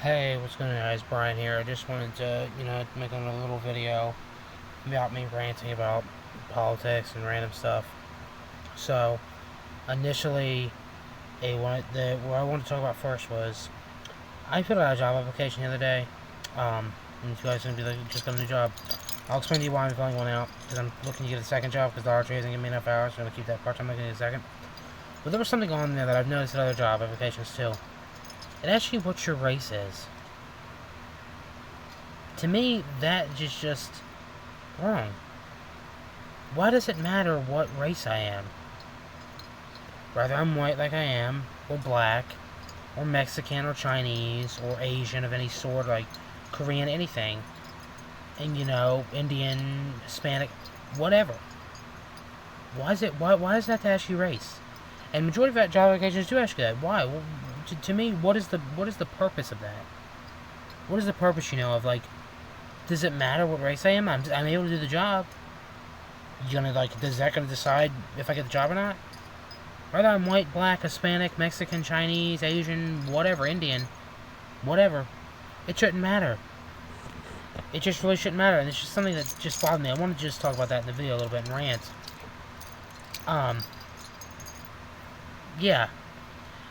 Hey, what's going on, guys? Brian here. I just wanted to, make a little video about me ranting about politics and random stuff. So, initially, what I wanted to talk about first was I filled out a job application the other day. And you guys are gonna be like, just got a new job. I'll explain to you why I'm filling one out because I'm looking to get a second job because the RJ isn't giving me enough hours. So I'm gonna keep that part-time looking at a second. But there was something on there that I've noticed in other job applications too. It asks you what your race is. To me, that is just wrong. Why does it matter what race I am? Whether I'm white like I am, or black, or Mexican, or Chinese, or Asian of any sort, like Korean, anything. And, Indian, Hispanic, whatever. Why does that have to ask you race? And majority of job applications do ask you that. Why? Well, to me, what is the purpose of that? What is the purpose, of, like, does it matter what race I am? I'm able to do the job. Is that gonna decide if I get the job or not? Whether I'm white, black, Hispanic, Mexican, Chinese, Asian, whatever, Indian, whatever, it shouldn't matter. It just really shouldn't matter, and it's just something that just bothered me. I want to just talk about that in the video a little bit and rant. Yeah.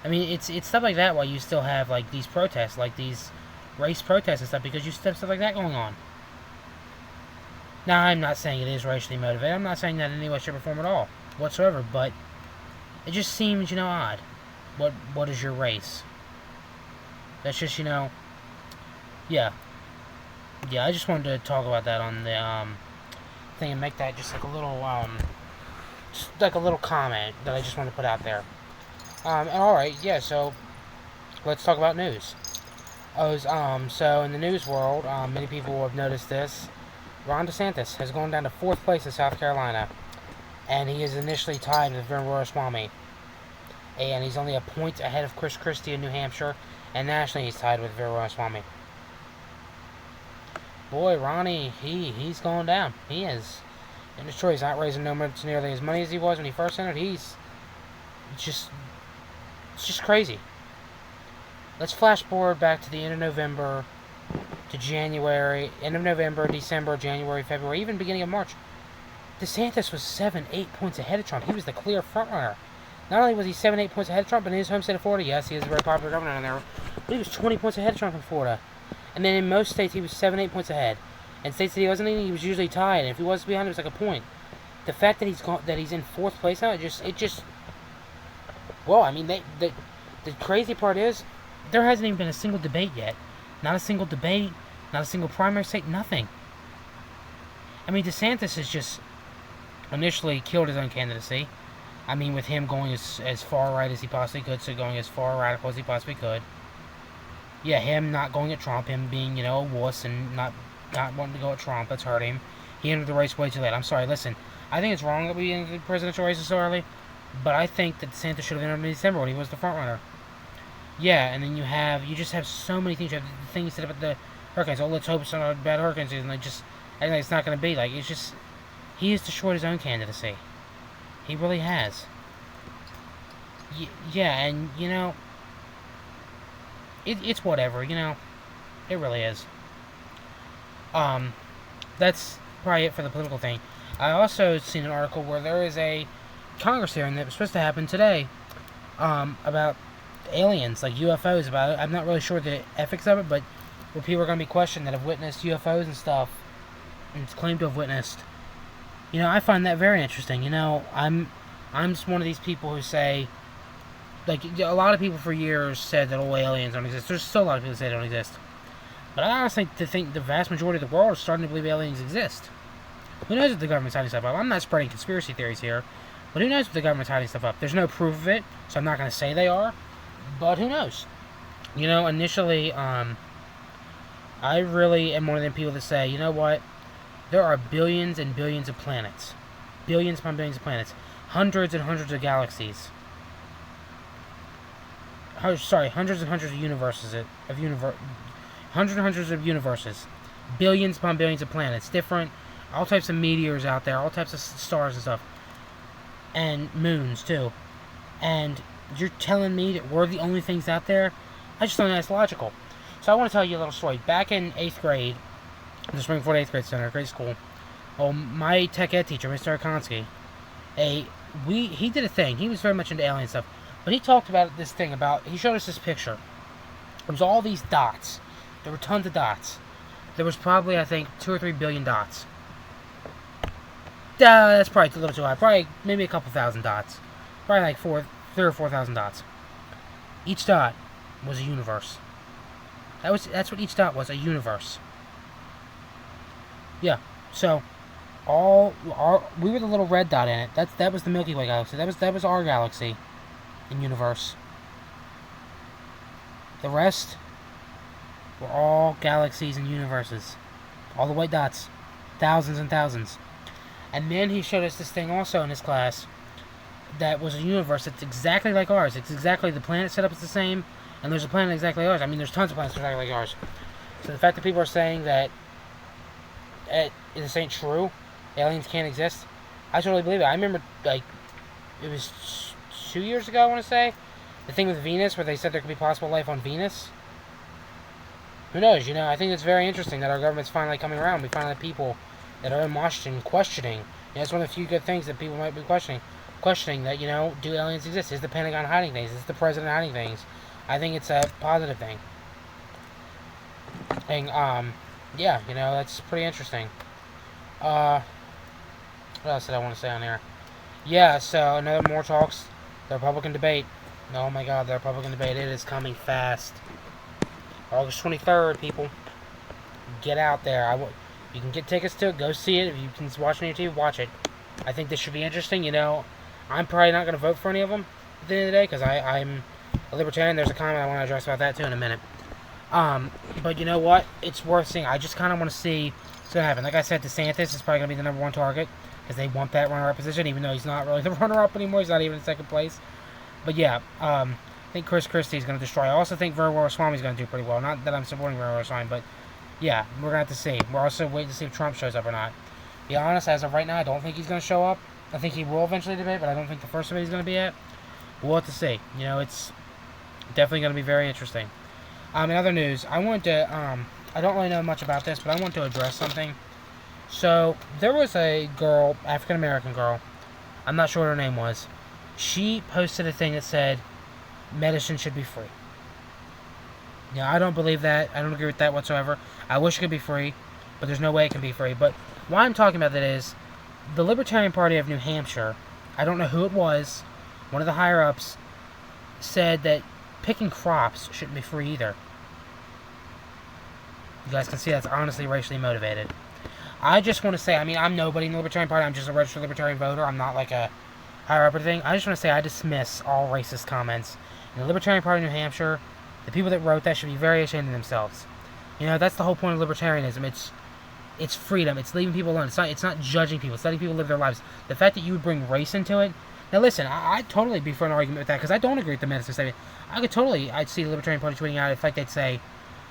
I mean, it's stuff like that why you still have, like, these protests, like these race protests and stuff, because you still have stuff like that going on. Now, I'm not saying it is racially motivated. I'm not saying that in any way, shape, or form at all, whatsoever, but it just seems, odd. What is your race? That's just, yeah. Yeah, I just wanted to talk about that on the, thing and make that just like a little comment that I just wanted to put out there. Alright, yeah, so let's talk about news. So in the news world, many people have noticed this. Ron DeSantis has gone down to 4th place in South Carolina, and he is initially tied with Vivek Ramaswamy. And he's only a point ahead of Chris Christie in New Hampshire, and nationally he's tied with Vivek Ramaswamy. Boy, Ronnie, he's going down. He is. In Detroit, he's not raising nearly as money as he was when he first entered. It's just crazy. Let's flash forward back to the end of November, to January, end of November, December, January, February, even beginning of March. DeSantis was 7-8 points ahead of Trump. He was the clear frontrunner. Not only was he 7-8 points ahead of Trump, but in his home state of Florida, yes, he is a very popular governor in there, but he was 20 points ahead of Trump in Florida. And then in most states, he was 7-8 points ahead. And states that he wasn't in, he was usually tied. And if he was behind, it was like a point. The fact that he's in 4th place now, well, I mean, the crazy part is, there hasn't even been a single debate yet. Not a single debate, not a single primary state, nothing. I mean, DeSantis has just initially killed his own candidacy. I mean, with him going as far right as he possibly could, so going as far radical as he possibly could. Yeah, him not going at Trump, him being, a wuss and not wanting to go at Trump, that's hurt him. He entered the race way too late. I'm sorry, listen, I think it's wrong that we entered the presidential race so early, but I think that DeSantis should have entered in December when he was the front runner. Yeah, and then you just have so many things. You have the things set up at the hurricanes. Oh, let's hope it's not a bad hurricane season. I think it's not going to be. Like, it's just, he has destroyed his own candidacy. He really has. Yeah, and, it's whatever, It really is. That's probably it for the political thing. I also seen an article where there is a Congress hearing that was supposed to happen today, about aliens, like UFOs, about it. I'm not really sure the ethics of it, but where people are going to be questioned that have witnessed UFOs and stuff, and claimed to have witnessed. I find that very interesting. I'm just one of these people who say, like, a lot of people for years said that all aliens don't exist. There's still a lot of people who say they don't exist. But I honestly think the vast majority of the world is starting to believe aliens exist. Who knows if the government's hiding stuff up? I'm not spreading conspiracy theories here, but who knows if the government's hiding stuff up? There's no proof of it, so I'm not going to say they are, but who knows? Initially, I really am one of them people that say, you know what? There are billions and billions of planets. Billions upon billions of planets. Hundreds and hundreds of galaxies. Hundreds and hundreds of universes. Hundreds and hundreds of universes. Billions upon billions of planets. Different, all types of meteors out there. All types of stars and stuff. And moons, too. And you're telling me that we're the only things out there? I just don't think that's logical. So I want to tell you a little story. Back in 8th grade, the Springfield 8th grade center, grade school, my tech ed teacher, Mr. Akonsky, he did a thing. He was very much into alien stuff. But he talked about this thing he showed us this picture. There was all these dots. There were tons of dots. There was probably, I think, 2 or 3 billion dots. That's probably a little too high. Probably maybe a couple thousand dots. Probably like 3 or 4,000 dots. Each dot was a universe. That's what each dot was, a universe. Yeah. So we were the little red dot in it. That was the Milky Way galaxy. That was our galaxy and universe. The rest were all galaxies and universes. All the white dots. Thousands and thousands. And then he showed us this thing also in his class that was a universe that's exactly like ours. It's exactly, the planet setup is the same, and there's a planet exactly like ours. I mean, there's tons of planets exactly like ours. So the fact that people are saying that this ain't true, aliens can't exist, I totally believe it. I remember, like, it was 2 years ago, I want to say, the thing with Venus, where they said there could be possible life on Venus. Who knows, I think it's very interesting that our government's finally coming around. We finally have people that are in Washington questioning. It's one of the few good things that people might be questioning that, do aliens exist? Is the Pentagon hiding things? Is the president hiding things? I think it's a positive thing. And, yeah, that's pretty interesting. What else did I want to say on there? Yeah, so another more talks. The Republican debate. Oh my God, the Republican debate. It is coming fast. August 23rd, people. Get out there. You can get tickets to it. Go see it. If you can watch it on your TV, watch it. I think this should be interesting. I'm probably not going to vote for any of them at the end of the day because I'm a libertarian. There's a comment I want to address about that too in a minute. But you know what? It's worth seeing. I just kind of want to see what's going to happen. Like I said, DeSantis is probably going to be the #1 target because they want that runner-up position, even though he's not really the runner-up anymore. He's not even in second place. But yeah, I think Chris Christie is going to destroy. I also think Ramaswamy is going to do pretty well. Not that I'm supporting Ramaswamy, but yeah, we're going to have to see. We're also waiting to see if Trump shows up or not. To be honest, as of right now, I don't think he's going to show up. I think he will eventually debate, but I don't think the first debate he's going to be at. We'll have to see. It's definitely going to be very interesting. In other news, I wanted to, I don't really know much about this, but I want to address something. So, there was a girl, African-American girl, I'm not sure what her name was. She posted a thing that said, medicine should be free. I don't believe that. I don't agree with that whatsoever. I wish it could be free, but there's no way it can be free. But why I'm talking about that is, the Libertarian Party of New Hampshire, I don't know who it was, one of the higher-ups, said that picking crops shouldn't be free either. You guys can see that's honestly racially motivated. I just want to say, I'm nobody in the Libertarian Party. I'm just a registered Libertarian voter. I'm not like a higher-up or anything. I just want to say I dismiss all racist comments. In the Libertarian Party of New Hampshire, the people that wrote that should be very ashamed of themselves. That's the whole point of libertarianism. It's freedom. It's leaving people alone. It's not judging people. It's letting people live their lives. The fact that you would bring race into it. Now listen, I'd totally be for an argument with that because I don't agree with the medicine statement. I'd see the Libertarian Party tweeting out if like they'd say,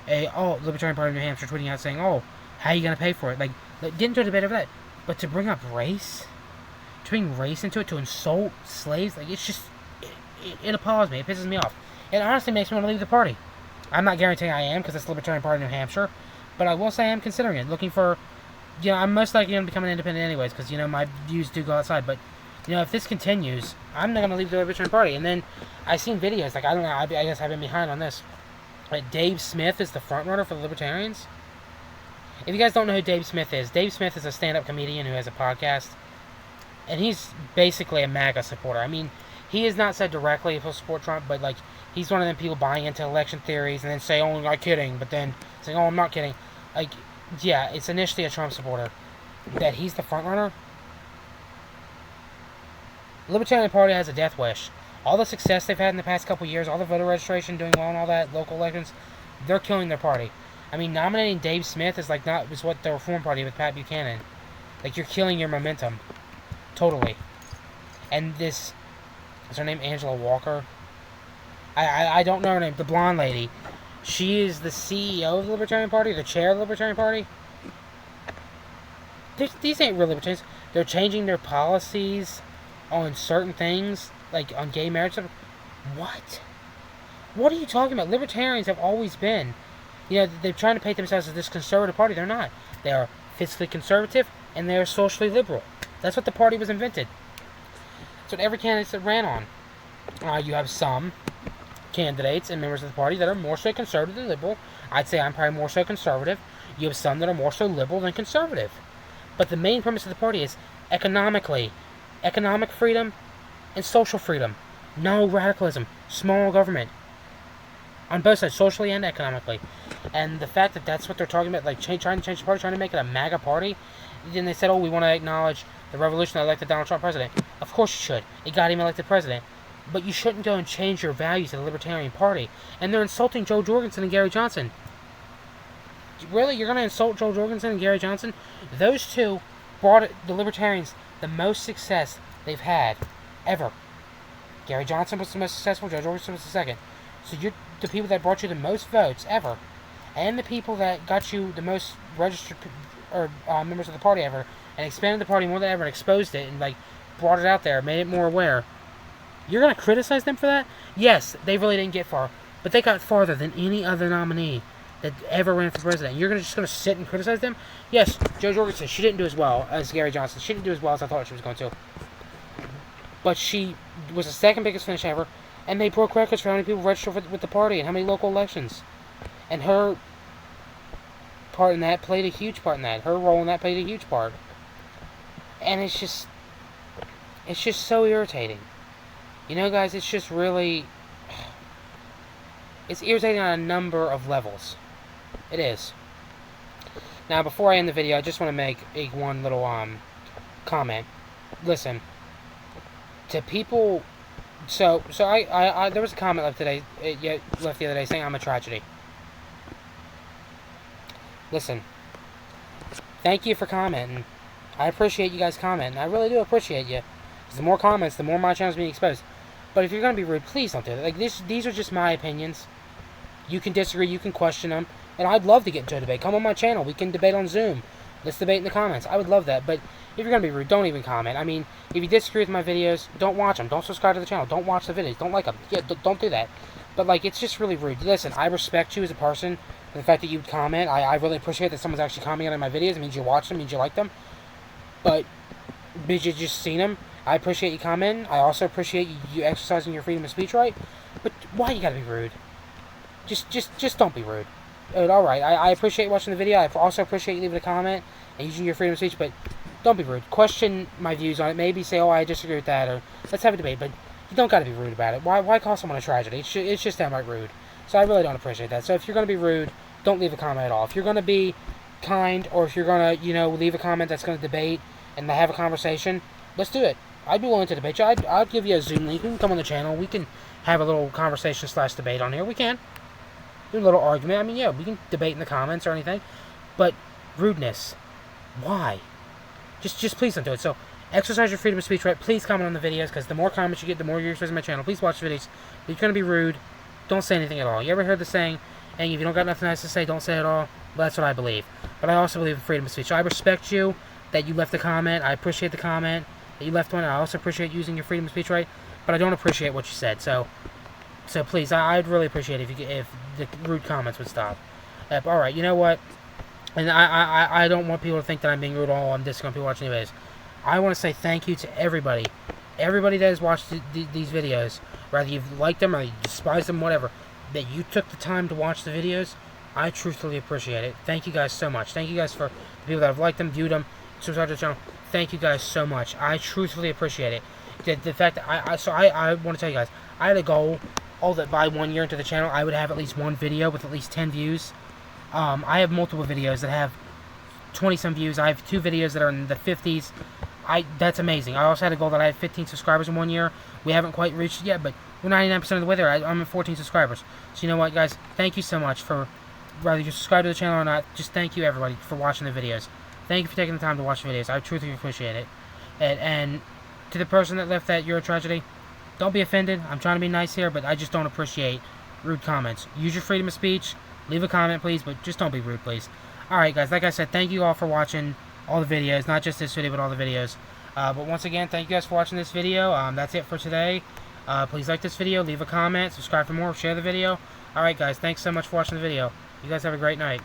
Libertarian Party of New Hampshire tweeting out saying, how are you going to pay for it? Like, get into a debate over that. But to bring up race, to bring race into it, to insult slaves, like, it's just, it appalls me. It pisses me off. It honestly makes me want to leave the party. I'm not guaranteeing I am because it's the Libertarian Party of New Hampshire. But I will say I'm considering it. Looking for, I'm most likely going to become an independent anyways because, my views do go outside. But, if this continues, I'm not going to leave the Libertarian Party. And then I've seen videos, like, I don't know, I guess I've been behind on this. Like, Dave Smith is the frontrunner for the Libertarians. If you guys don't know who Dave Smith is a stand-up comedian who has a podcast. And he's basically a MAGA supporter. He has not said directly if he'll support Trump, but, like, he's one of them people buying into election theories and then say, I'm not kidding, but then saying, I'm not kidding. Like, yeah, it's initially a Trump supporter. That he's the frontrunner. The Libertarian Party has a death wish. All the success they've had in the past couple years, all the voter registration, doing well and all that, local elections, they're killing their party. Nominating Dave Smith is what the Reform Party with Pat Buchanan. Like, you're killing your momentum. Totally. And is her name Angela Walker? I don't know her name. The blonde lady. She is the CEO of the Libertarian Party, the chair of the Libertarian Party. These ain't real libertarians. They're changing their policies on certain things, like on gay marriage stuff. What? What are you talking about? Libertarians have always been You know, they're trying to paint themselves as this conservative party. They're not. They are fiscally conservative, and they are socially liberal. That's what the party was invented. That's what every candidate ran on. You have some candidates and members of the party that are more so conservative than liberal. I'd say I'm probably more so conservative. You have some that are more so liberal than conservative. But the main premise of the party is economic freedom and social freedom. No radicalism, small government. On both sides, socially and economically. And the fact that that's what they're talking about, like trying to change the party, trying to make it a MAGA party. Then they said, oh, we want to acknowledge the revolution that elected Donald Trump president. Of course you should. It got him elected president. But you shouldn't go and change your values of the Libertarian Party. And they're insulting Joe Jorgensen and Gary Johnson. Really? You're going to insult Joe Jorgensen and Gary Johnson? Those two brought the Libertarians the most success they've had ever. Gary Johnson was the most successful, Joe Jorgensen was the second. So you're the people that brought you the most votes ever, and the people that got you the most registered members of the party ever, and expanded the party more than ever, and exposed it, and like brought it out there, made it more aware. You're gonna criticize them for that? Yes, they really didn't get far, but they got farther than any other nominee that ever ran for president. You're just gonna sit and criticize them? Yes, Joe Jorgensen, she didn't do as well as Gary Johnson. She didn't do as well as I thought she was going to. But she was the second biggest finish ever, and they broke records for how many people registered with the party and how many local elections. And her part in that played a huge part in that. Her role in that played a huge part. And it's just so irritating. You know, guys, it's just really, it's irritating on a number of levels. It is. Now, before I end the video, I just want to make one little comment. Listen, to people, so I there was a comment left the other day saying I'm a tragedy. Listen, thank you for commenting. I appreciate you guys commenting. I really do appreciate you. Because the more comments, the more my channel's being exposed. But if you're going to be rude, please don't do that. Like, these are just my opinions. You can disagree, you can question them. And I'd love to get into a debate. Come on my channel. We can debate on Zoom. Let's debate in the comments. I would love that. But if you're going to be rude, don't even comment. I mean, if you disagree with my videos, don't watch them. Don't subscribe to the channel. Don't watch the videos. Don't like them. Yeah, don't do that. But, like, it's just really rude. Listen, I respect you as a person. The fact that you comment, I really appreciate that someone's actually commenting on my videos. It means you watch them. It means you like them. But because you just seen them, I appreciate you commenting. I also appreciate you exercising your freedom of speech right. But why you gotta be rude? Just don't be rude. Alright, I appreciate watching the video. I also appreciate you leaving a comment and using your freedom of speech, but don't be rude. Question my views on it. Maybe say, oh, I disagree with that, or let's have a debate, but you don't gotta be rude about it. Why call someone a tragedy? It's just downright rude. So I really don't appreciate that. So if you're gonna be rude, don't leave a comment at all. If you're gonna be kind, or if you're gonna, leave a comment that's gonna debate and have a conversation, let's do it. I'd be willing to debate you. I'd give you a Zoom link. You can come on the channel. We can have a little conversation / debate on here. We can. Do a little argument. I mean, yeah, we can debate in the comments or anything. But rudeness. Why? Just please don't do it. So, exercise your freedom of speech right. Please comment on the videos, because the more comments you get, the more you're exposing my channel. Please watch the videos. If you're going to be rude, don't say anything at all. You ever heard the saying, and if you don't got nothing nice to say, don't say it at all? Well, that's what I believe. But I also believe in freedom of speech. So I respect you that you left a comment. I appreciate the comment that you left one. I also appreciate using your freedom of speech right, but I don't appreciate what you said. So please, I'd really appreciate it if the rude comments would stop. All right, you know what? And I don't want people to think that I'm being rude at all. I'm just going to be watching anyways. I want to say thank you to everybody that has watched these videos, whether you've liked them or you despise them, whatever, that you took the time to watch the videos. I truthfully appreciate it. Thank you guys so much. Thank you guys for the people that have liked them, viewed them, subscribed to the channel. Thank you guys so much. I truthfully appreciate it. The fact that I want to tell you guys, I had a goal, that by 1 year into the channel, I would have at least one video with at least 10 views. I have multiple videos that have 20-some views. I have 2 videos that are in the 50s. That's amazing. I also had a goal that I had 15 subscribers in 1 year. We haven't quite reached it yet, but we're 99% of the way there. I'm at 14 subscribers. So you know what, guys? Thank you so much for, whether you subscribe to the channel or not, just thank you, everybody, for watching the videos. Thank you for taking the time to watch the videos. I truly appreciate it. And to the person that left that you're a tragedy, don't be offended. I'm trying to be nice here, but I just don't appreciate rude comments. Use your freedom of speech. Leave a comment, please, but just don't be rude, please. Alright, guys, like I said, thank you all for watching all the videos. Not just this video, but all the videos. But once again, thank you guys for watching this video. That's it for today. Please like this video, leave a comment, subscribe for more, share the video. Alright, guys, thanks so much for watching the video. You guys have a great night.